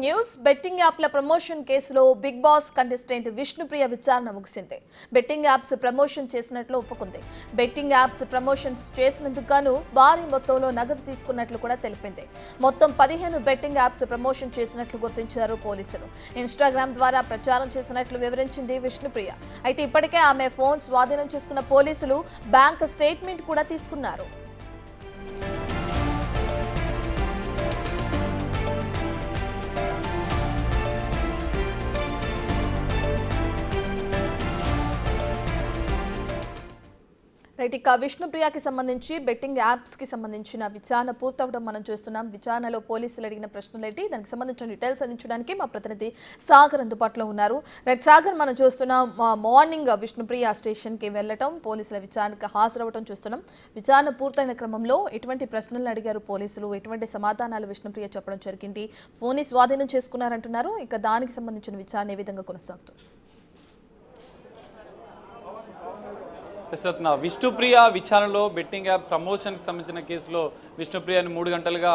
Breaking news betting యాప్ల promotion కేసులో big boss contestant Vishnupriya విచారణ ముగిసింది. బెట్టింగ్ యాప్స్ ప్రమోషన్ చేసినట్లు ఒప్పుకుంది. బెట్టింగ్ యాప్స్ ప్రమోషన్స్ చేసినందుకు గాను భారీ మొత్తంలో నగదు తీసుకున్నట్లు కూడా తెలిపింది. మొత్తం 15 బెట్టింగ్ యాప్స్ ప్రమోషన్ చేసినట్లు గుర్తించారు పోలీసులు. ఇన్స్టాగ్రామ్ ద్వారా ప్రచారం చేసినట్లు వివరించింది విష్ణుప్రియ. అయితే ఇప్పటికే ఆమె ఫోన్ స్వాధీనం చేసుకున్న పోలీసులు బ్యాంక్ స్టేట్మెంట్ కూడా తీసుకున్నారు. ఇక విష్ణుప్రియకి సంబంధించి బెట్టింగ్ యాప్స్ కి సంబంధించిన విచారణ పూర్తవడం మనం చూస్తున్నాం. విచారణలో పోలీసులు అడిగిన ప్రశ్నలేంటి, దానికి సంబంధించిన డీటెయిల్స్ అందించడానికి మా ప్రతినిధి సాగర్ అందుబాటులో ఉన్నారు. రైట్ సాగర్, మనం చూస్తున్నాం మార్నింగ్ విష్ణుప్రియ స్టేషన్ కి వెళ్లటం, పోలీసుల విచారణకు హాజరవడం చూస్తున్నాం. విచారణ పూర్తయిన క్రమంలో ఎటువంటి ప్రశ్నలు అడిగారు పోలీసులు, ఎటువంటి సమాధానాలు విష్ణుప్రియ చెప్పడం జరిగింది, ఫోన్ స్వాధీనం చేసుకున్నారంటున్నారు. ఇక దానికి సంబంధించిన విచారణ ఏ విధంగా కొనసాగుతుంది? విష్ణుప్రియ విచారణలో బెట్టింగ్ యాప్ ప్రమోషన్కి సంబంధించిన కేసులో విష్ణుప్రియని 3 గంటలుగా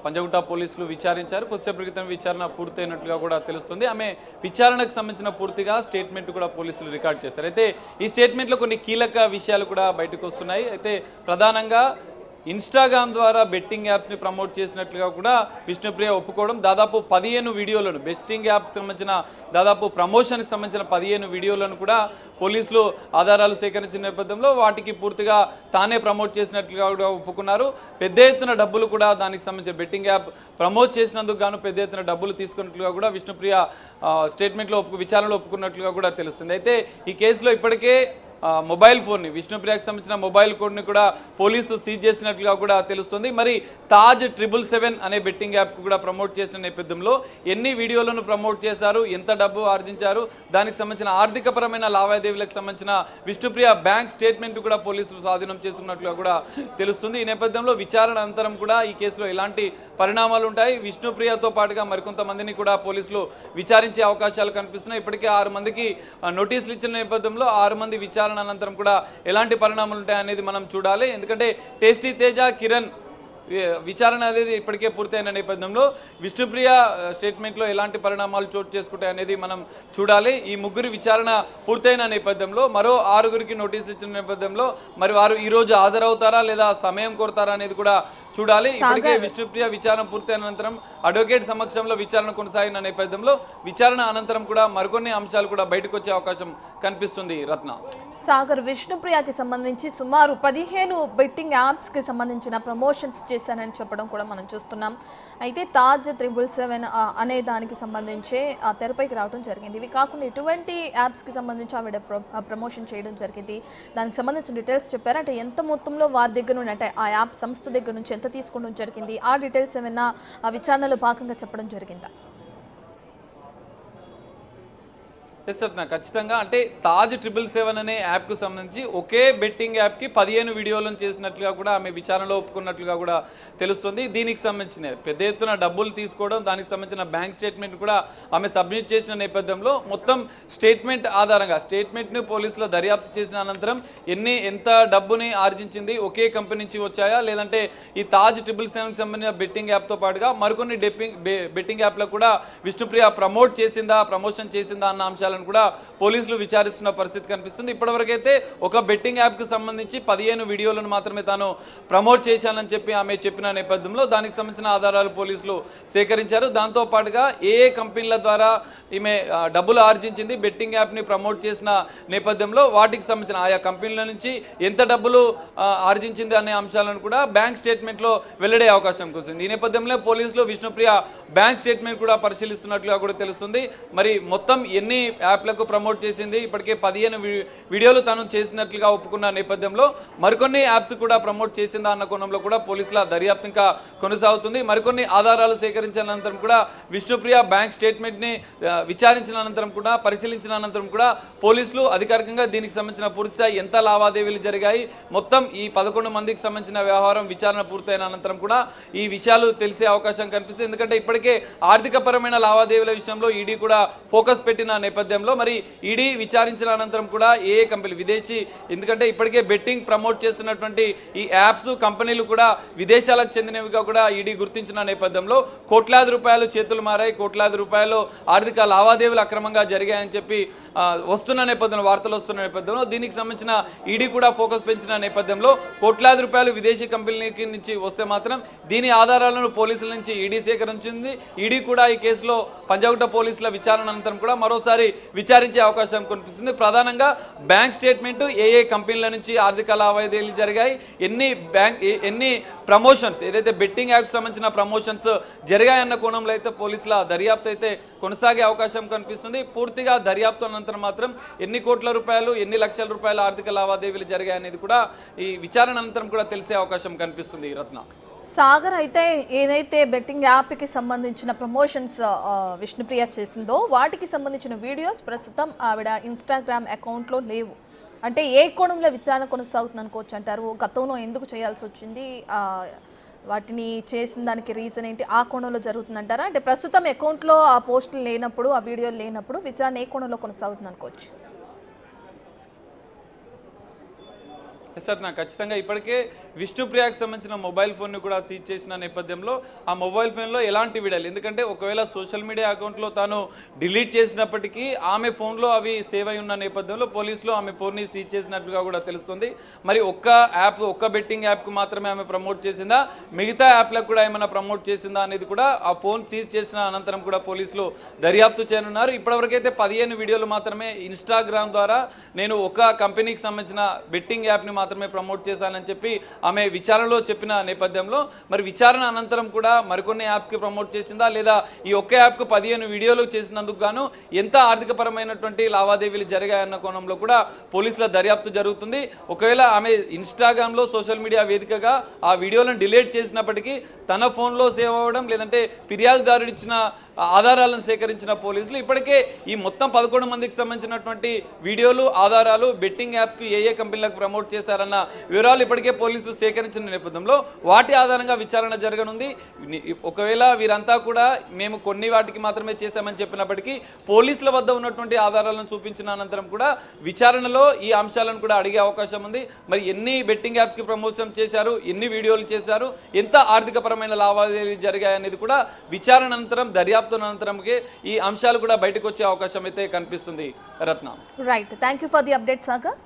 పంజగుట్ట పోలీసులు విచారించారు. కొద్దిసేపు క్రితం విచారణ పూర్తయినట్లుగా కూడా తెలుస్తుంది. ఆమె విచారణకు సంబంధించిన పూర్తిగా స్టేట్మెంట్ కూడా పోలీసులు రికార్డ్ చేశారు. అయితే ఈ స్టేట్మెంట్లో కొన్ని కీలక విషయాలు కూడా బయటకు వస్తున్నాయి. అయితే ప్రధానంగా ఇన్స్టాగ్రామ్ ద్వారా బెట్టింగ్ యాప్స్ని ప్రమోట్ చేసినట్లుగా కూడా విష్ణుప్రియ ఒప్పుకోవడం, దాదాపు 15 వీడియోలను బెట్టింగ్ యాప్కి సంబంధించిన దాదాపు ప్రమోషన్కి సంబంధించిన 15 వీడియోలను కూడా పోలీసులు ఆధారాలు సేకరించిన నేపథ్యంలో వాటికి పూర్తిగా తానే ప్రమోట్ చేసినట్లుగా కూడా ఒప్పుకున్నారు. పెద్ద ఎత్తున డబ్బులు కూడా దానికి సంబంధించిన బెట్టింగ్ యాప్ ప్రమోట్ చేసినందుకు గాను పెద్ద ఎత్తున డబ్బులు తీసుకున్నట్లుగా కూడా విష్ణుప్రియ స్టేట్మెంట్లో విచారణలో ఒప్పుకున్నట్లుగా కూడా తెలుస్తుంది. అయితే ఈ కేసులో ఇప్పటికే మొబైల్ ఫోన్ని విష్ణుప్రియకి సంబంధించిన మొబైల్ కోడ్ని కూడా పోలీసు సీజ్ చేసినట్లుగా కూడా తెలుస్తుంది. మరి తాజ్ 777 అనే బెట్టింగ్ యాప్కు కూడా ప్రమోట్ చేసిన నేపథ్యంలో ఎన్ని వీడియోలను ప్రమోట్ చేశారు, ఎంత డబ్బు ఆర్జించారు, దానికి సంబంధించిన ఆర్థికపరమైన లావాదేవీలకు సంబంధించిన విష్ణుప్రియ బ్యాంక్ స్టేట్మెంట్ కూడా పోలీసులు స్వాధీనం చేసుకున్నట్లుగా కూడా తెలుస్తుంది. ఈ నేపథ్యంలో విచారణ అనంతరం కూడా ఈ కేసులో ఎలాంటి పరిణామాలు ఉంటాయి, విష్ణుప్రియతో పాటుగా మరికొంతమందిని కూడా పోలీసులు విచారించే అవకాశాలు కనిపిస్తున్నాయి. ఇప్పటికే 6 మందికి నోటీసులు ఇచ్చిన నేపథ్యంలో 6 మంది విచారణ అనంతరం కూడా ఎలాంటి పరిణామాలు ఉంటాయి అనేది మనం చూడాలి. ఎందుకంటే టేస్టీ తేజ, కిరణ్ విచారణ అనేది ఇప్పటికే పూర్తయిన నేపథ్యంలో విష్ణుప్రియ స్టేట్మెంట్లో ఎలాంటి పరిణామాలు చోటు చేసుకుంటాయి అనేది మనం చూడాలి. ఈ ముగ్గురు విచారణ పూర్తయిన నేపథ్యంలో మరో 6గురికి నోటీస్ ఇచ్చిన నేపథ్యంలో మరి వారు ఈరోజు హాజరవుతారా లేదా సమయం కోరుతారా అనేది కూడా చూడాలి. ఇప్పటికే విష్ణుప్రియ విచారణ పూర్తయిన అనంతరం అడ్వకేట్ సమక్షంలో విచారణ కొనసాగిన నేపథ్యంలో విచారణ అనంతరం కూడా మరికొన్ని అంశాలు కూడా బయటకు వచ్చే అవకాశం కనిపిస్తుంది. రత్న సాగర్, విష్ణుప్రియకి సంబంధించి సుమారు 15 బెట్టింగ్ యాప్స్ కి సంబంధించిన ప్రమోషన్స్ చేశానని చెప్పడం కూడా మనం చూస్తున్నాం. అయితే తాజ్ 777 అనే దానికి సంబంధించి తెరపైకి రావడం జరిగింది. ఇవి కాకుండా ఎటువంటి యాప్స్ కి సంబంధించి ఆవిడ ప్రమోషన్ చేయడం జరిగింది, దానికి సంబంధించిన డీటెయిల్స్ చెప్పారు. అంటే ఎంత మొత్తంలో వారి దగ్గర నుండి, అంటే ఆ యాప్ సంస్థ దగ్గర నుంచి ఎంత తీసుకోవడం జరిగింది, ఆ డీటెయిల్స్ ఏమైనా విచారణలో భాగంగా చెప్పడం జరిగిందా? ఖచ్చితంగా అంటే తాజ్ 777 అనే యాప్కు సంబంధించి ఒకే బెట్టింగ్ యాప్కి 15 వీడియోలను చేసినట్లుగా కూడా ఆమె విచారణలో ఒప్పుకున్నట్లుగా కూడా తెలుస్తుంది. దీనికి సంబంధించిన పెద్ద ఎత్తున డబ్బులు తీసుకోవడం, దానికి సంబంధించిన బ్యాంక్ స్టేట్మెంట్ కూడా ఆమె సబ్మిట్ చేసిన నేపథ్యంలో మొత్తం స్టేట్మెంట్ ఆధారంగా స్టేట్మెంట్ని పోలీసులు దర్యాప్తు చేసిన అనంతరం ఎంత డబ్బుని ఆర్జించింది, ఒకే కంపెనీ నుంచి వచ్చాయా లేదంటే ఈ తాజ్ 777కి సంబంధించిన బెట్టింగ్ యాప్తో పాటుగా మరికొన్ని బెట్టింగ్ యాప్లకు కూడా విష్ణుప్రియ ప్రమోషన్ చేసిందా అన్న అంశాలు కూడా పోలీసులు విచారిస్తున్న పరిస్థితి కనిపిస్తుంది. ఇప్పటివరకైతే ఒక బెట్టింగ్ యాప్కి సంబంధించి 15 వీడియోలను మాత్రమే తాను ప్రమోట్ చేశానని చెప్పి ఆమె చెప్పిన నేపథ్యంలో దానికి సంబంధించిన ఆధారాలు పోలీసులు సేకరించారు. దాంతో పాటుగా ఏ కంపెనీల ద్వారా ఈమె డబ్బులు ఆర్జించింది, బెట్టింగ్ యాప్ని ప్రమోట్ చేసిన నేపథ్యంలో వాటికి సంబంధించిన ఆయా కంపెనీల నుంచి ఎంత డబ్బులు ఆర్జించింది అనే అంశాలను కూడా బ్యాంక్ స్టేట్మెంట్లో వెల్లడే అవకాశం కురిసింది. ఈ నేపథ్యంలో పోలీసులు విష్ణుప్రియ బ్యాంక్ స్టేట్మెంట్ కూడా పరిశీలిస్తున్నట్లుగా కూడా తెలుస్తుంది. మరి మొత్తం ఎన్ని యాప్లకు ప్రమోట్ చేసింది, ఇప్పటికే 15 వీడియోలు తాను చేసినట్లుగా ఒప్పుకున్న నేపథ్యంలో మరికొన్ని యాప్స్ కూడా ప్రమోట్ చేసిందా అన్న కోణంలో కూడా పోలీసుల దర్యాప్తు ఇంకా కొనసాగుతుంది. మరికొన్ని ఆధారాలు సేకరించిన అనంతరం కూడా విష్ణుప్రియ బ్యాంక్ స్టేట్మెంట్ని విచారించిన అనంతరం కూడా పరిశీలించిన అనంతరం కూడా పోలీసులు అధికారికంగా దీనికి సంబంధించిన పూర్తిస్థాయి ఎంత లావాదేవీలు జరిగాయి, మొత్తం ఈ 11 మందికి సంబంధించిన వ్యవహారం విచారణ పూర్తయిన అనంతరం కూడా ఈ విషయాలు తెలిసే అవకాశం కనిపిస్తుంది. ఎందుకంటే ఇప్పటికే ఆర్థికపరమైన లావాదేవీల విషయంలో ఈడీ కూడా ఫోకస్ పెట్టిన నేపథ్యం నేపథ్యంలో మరి ఈడీ విచారించిన అనంతరం కూడా ఏ కంపెనీ విదేశీ, ఎందుకంటే ఇప్పటికే బెట్టింగ్ ప్రమోట్ చేస్తున్నటువంటి ఈ యాప్స్ కంపెనీలు కూడా విదేశాలకు చెందినవిగా కూడా ఈడీ గుర్తించిన నేపథ్యంలో కోట్లాది రూపాయలు చేతులు మారాయి, కోట్లాది రూపాయలు ఆర్థిక లావాదేవీలు అక్రమంగా జరిగాయని చెప్పి వస్తున్న నేపథ్యంలో, వార్తలు వస్తున్న నేపథ్యంలో దీనికి సంబంధించిన ఈడీ కూడా ఫోకస్ పెంచిన నేపథ్యంలో కోట్లాది రూపాయలు విదేశీ కంపెనీకి నుంచి వస్తే మాత్రం దీని ఆధారాలను పోలీసుల నుంచి ఈడీ సేకరించింది. ఈడీ కూడా ఈ కేసులో పంజాగుట్ట పోలీసుల విచారణ అనంతరం కూడా మరోసారి విచారించే అవకాశం కనిపిస్తుంది. ప్రధానంగా బ్యాంక్ స్టేట్మెంట్, ఏ కంపెనీల నుంచి ఆర్థిక లావాదేవీలు జరిగాయి, ఎన్ని ప్రమోషన్స్, ఏదైతే బెట్టింగ్ యాక్ట్ సంబంధించిన ప్రమోషన్స్ జరిగాయన్న కోణంలో అయితే పోలీసుల దర్యాప్తు అయితే కొనసాగే అవకాశం కనిపిస్తుంది. పూర్తిగా దర్యాప్తు అనంతరం మాత్రం ఎన్ని కోట్ల రూపాయలు, ఎన్ని లక్షల రూపాయల ఆర్థిక లావాదేవీలు జరిగాయనేది కూడా ఈ విచారణ అనంతరం కూడా తెలిసే అవకాశం కనిపిస్తుంది. రత్న సాగర్, అయితే ఏదైతే బెట్టింగ్ యాప్కి సంబంధించిన ప్రమోషన్స్ విష్ణుప్రియ చేసిందో వాటికి సంబంధించిన వీడియోస్ ప్రస్తుతం ఆవిడ ఇన్స్టాగ్రామ్ అకౌంట్లో లేవు. అంటే ఏ కోణంలో విచారణ కొనసాగుతుంది అనుకోవచ్చు అంటారు? గతంలో ఎందుకు చేయాల్సి వచ్చింది, వాటిని చేసిన దానికి రీజన్ ఏంటి, ఆ కోణంలో జరుగుతుందంటారా? అంటే ప్రస్తుతం అకౌంట్లో ఆ పోస్టులు లేనప్పుడు, ఆ వీడియోలు లేనప్పుడు విచారణ ఏ కోణంలో కొనసాగుతుంది అనుకోవచ్చు? సార్, నాకు ఖచ్చితంగా ఇప్పటికే విష్ణుప్రియకి సంబంధించిన మొబైల్ ఫోన్ని కూడా సీజ్ చేసిన నేపథ్యంలో ఆ మొబైల్ ఫోన్లో ఎలాంటి వీడియోలు, ఎందుకంటే ఒకవేళ సోషల్ మీడియా అకౌంట్లో తాను డిలీట్ చేసినప్పటికీ ఆమె ఫోన్లో అవి సేవ్ అయి ఉన్న నేపథ్యంలో పోలీసులు ఆమె ఫోన్ని సీజ్ చేసినట్లుగా కూడా తెలుస్తుంది. మరి ఒక్క బెట్టింగ్ యాప్కి మాత్రమే ఆమె ప్రమోట్ చేసిందా, మిగతా యాప్లకు కూడా ఏమైనా ప్రమోట్ చేసిందా అనేది కూడా ఆ ఫోన్ సీజ్ చేసిన అనంతరం కూడా పోలీసులు దర్యాప్తు చేయనున్నారు. ఇప్పటివరకైతే 15 వీడియోలు మాత్రమే ఇన్స్టాగ్రామ్ ద్వారా నేను ఒక కంపెనీకి సంబంధించిన బెట్టింగ్ యాప్ని మాత్రమే ప్రమోట్ చేశానని చెప్పి ఆమె విచారణలో చెప్పిన నేపథ్యంలో మరి విచారణ అనంతరం కూడా మరికొన్ని యాప్స్కి ప్రమోట్ చేసిందా, లేదా ఈ ఒక్క యాప్కు 15 వీడియోలు చేసినందుకు గాను ఎంత ఆర్థికపరమైనటువంటి లావాదేవీలు జరిగాయన్న కోణంలో కూడా పోలీసుల దర్యాప్తు జరుగుతుంది. ఒకవేళ ఆమె ఇన్స్టాగ్రామ్లో సోషల్ మీడియా వేదికగా ఆ వీడియోలను డిలీట్ చేసినప్పటికీ తన ఫోన్లో సేవ్ అవ్వడం, లేదంటే ఫిర్యాదుదారుడు ఇచ్చిన ఆధారాలను సేకరించిన పోలీసులు ఇప్పటికే ఈ మొత్తం 11 మందికి సంబంధించినటువంటి వీడియోలు, ఆధారాలు బెట్టింగ్ యాప్స్కి ఏ కంపెనీలకు ప్రమోట్ చేశారన్న వివరాలు ఇప్పటికే పోలీసులు సేకరించిన నేపథ్యంలో వాటి ఆధారంగా విచారణ జరగనుంది. ఒకవేళ వీరంతా కూడా మేము కొన్ని వాటికి మాత్రమే చేశామని చెప్పినప్పటికీ పోలీసుల వద్ద ఉన్నటువంటి ఆధారాలను చూపించిన అనంతరం కూడా విచారణలో ఈ అంశాలను కూడా అడిగే అవకాశం ఉంది. మరి ఎన్ని బెట్టింగ్ యాప్స్కి ప్రమోషన్ చేశారు, ఎన్ని వీడియోలు చేశారు, ఎంత ఆర్థికపరమైన లావాదేవీలు జరిగాయనేది కూడా విచారణ అనంతరం, దర్యాప్తు అనంతరంకే ఈ అంశాలు కూడా బయటకు వచ్చే అవకాశం అయితే కనిపిస్తుంది. Ratna, right, thank you for the update Sagar.